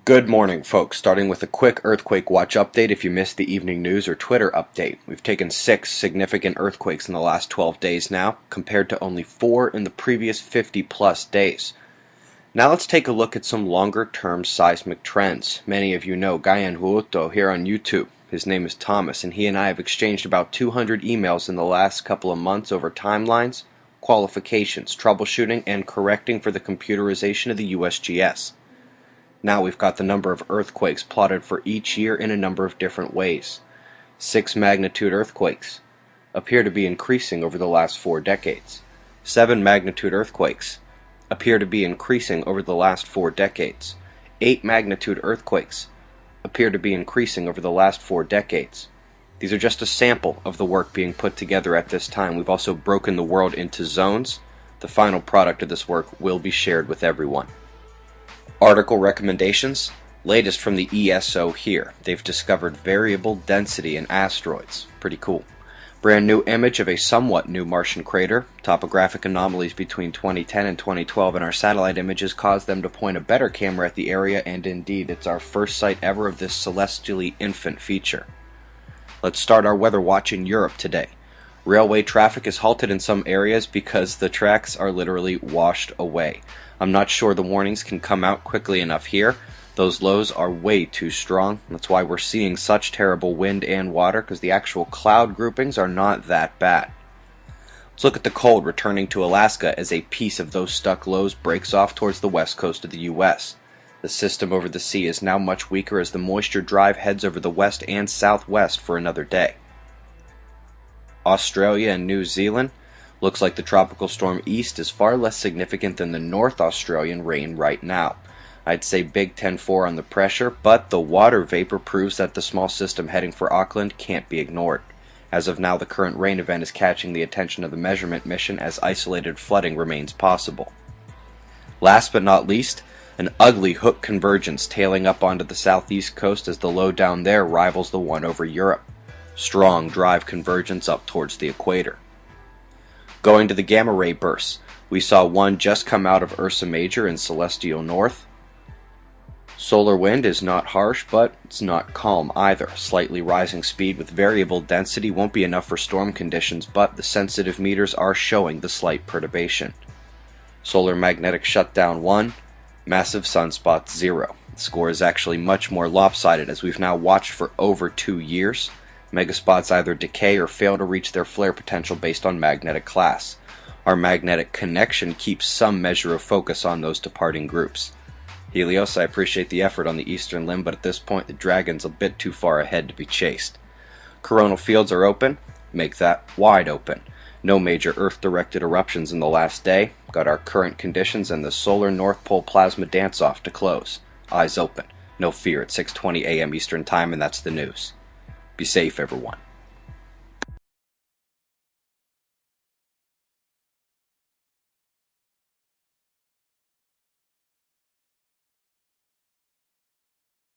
Good morning, folks. Starting with a quick earthquake watch update if you missed the evening news or Twitter update. We've taken 6 significant earthquakes in the last 12 days now, compared to only 4 in the previous 50-plus days. Now let's take a look at some longer-term seismic trends. Many of you know Gayan Huoto here on YouTube. His name is Thomas, and he and I have exchanged about 200 emails in the last couple of months over timelines, qualifications, troubleshooting, and correcting for the computerization of the USGS. Now we've got the number of earthquakes plotted for each year in a number of different ways. 6 magnitude earthquakes appear to be increasing over the last 4 decades. 7 magnitude earthquakes appear to be increasing over the last 4 decades. 8 magnitude earthquakes appear to be increasing over the last 4 decades. These are just a sample of the work being put together at this time. We've also broken the world into zones. The final product of this work will be shared with everyone. Article recommendations, latest from the ESO here. They've discovered variable density in asteroids. Pretty cool. Brand new image of a somewhat new Martian crater. Topographic anomalies between 2010 and 2012 in our satellite images caused them to point a better camera at the area, and indeed it's our first sight ever of this celestially infant feature. Let's start our weather watch in Europe today. Railway traffic is halted in some areas because the tracks are literally washed away. I'm not sure the warnings can come out quickly enough here. Those lows are way too strong. That's why we're seeing such terrible wind and water, because the actual cloud groupings are not that bad. Let's look at the cold returning to Alaska as a piece of those stuck lows breaks off towards the west coast of the U.S. The system over the sea is now much weaker as the moisture drive heads over the west and southwest for another day. Australia and New Zealand. Looks like the tropical storm east is far less significant than the North Australian rain right now. I'd say Big 10-4 on the pressure, but the water vapor proves that the small system heading for Auckland can't be ignored. As of now, the current rain event is catching the attention of the measurement mission as isolated flooding remains possible. Last but not least, an ugly hook convergence tailing up onto the southeast coast as the low down there rivals the one over Europe. Strong drive convergence up towards the equator. Going to the gamma ray bursts, we saw one just come out of Ursa Major in celestial north. Solar wind is not harsh, but it's not calm either. Slightly rising speed with variable density won't be enough for storm conditions, but the sensitive meters are showing the slight perturbation. Solar magnetic shutdown 1, massive sunspots 0. The score is actually much more lopsided as we've now watched for over 2 years. Megaspots either decay or fail to reach their flare potential based on magnetic class. Our magnetic connection keeps some measure of focus on those departing groups. Helios, I appreciate the effort on the eastern limb, but at this point the dragon's a bit too far ahead to be chased. Coronal fields are open. Make that wide open. No major Earth-directed eruptions in the last day. Got our current conditions and the solar North Pole plasma dance-off to close. Eyes open. No fear, it's 6:20 a.m. Eastern Time, and that's the news. Be safe, everyone.